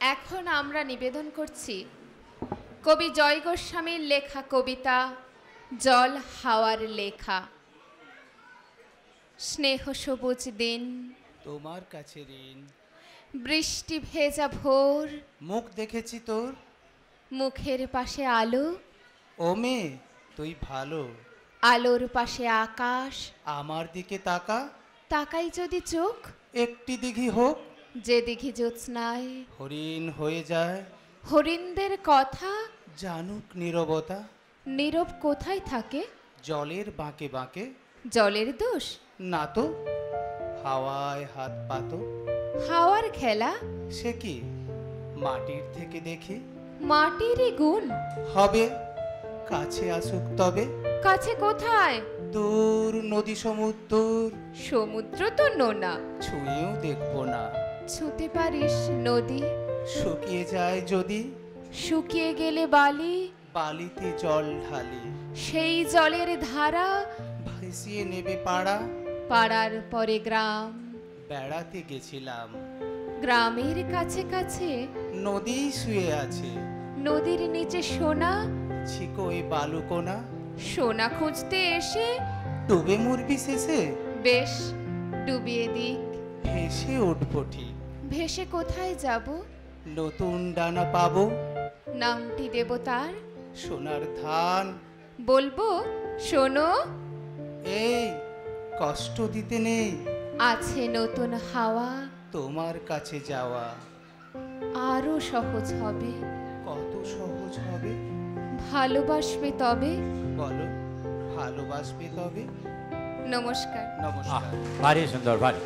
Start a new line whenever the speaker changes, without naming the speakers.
এখন আমরা নিবেদন করছি কবি জয় গোস্বামীর লেখা কবিতা জল হাওয়ার লেখা। স্নেহ সবুজ দিন,
তোমার কাছে ঋণ,
বৃষ্টি ভেজা ভোর,
মুখ দেখেছি তোর,
মুখের পাশে আলো,
ও মেয়ে তুই ভালো,
আলোর পাশে আকাশ,
আমার দিকে তাকা,
তাকাই যদি চোখ,
একটি দিঘি হোক,
যে দিঘি জ্যোৎস্নায়
হরিণ হয়ে যায়,
হরিণদের কথা,
জানুক নীরবতা,
নীরব কোথায় থাকে,
জলের বাঁকে বাঁকে,
জলের দোষ,
না তো হাওয়ায় হাত পাতো,
হাওয়ার খেলা,
সে কি মাটির থেকে দেখি,
মাটিরই গুণ,
হবে কাছে আসুক তবে,
কাছে কোথায়,
দূর নদী সমুদ্র,
সমুদ্র তো নোনা,
ছুঁয়েও দেখবো না,
ছুঁতে পারিস নদী,
শুকিয়ে যায় যদি,
শুকিয়ে গেলে বালি,
বালিতে জল ঢালি,
সেই জলের ধারা,
ভাসিয়ে নেবে পাড়া,
পাড়ার পরে গ্রাম,
বেড়াতে গেছিলাম,
গ্রামের কাছে কাছে,
নদী শুয়ে আছে,
নদীর নিচে সোনা,
ছিকোয় বালুকোনা,
সোনা খুঁজতে এসে,
ডুবে মরবি শেষে,
বেশ ডুবিয়ে দিক,
ভেসে উঠবো ঠিক,
ভেসে কোথায় যাব,
নতুন ডানা পাবো,
নামটি দেব তার,
সোনার ধান,
বলবো শোনো,
এই কষ্ট দিতে নেই,
আছে নতুন হাওয়া,
তোমার কাছে যাওয়া
আরো সহজ হবে,
কত সহজ হবে,
ভালোবাসবে তবে,
বলো ভালোবাসবে তবে,
নমস্কার।
নমস্কার।
ভারী সুন্দর, ভারী।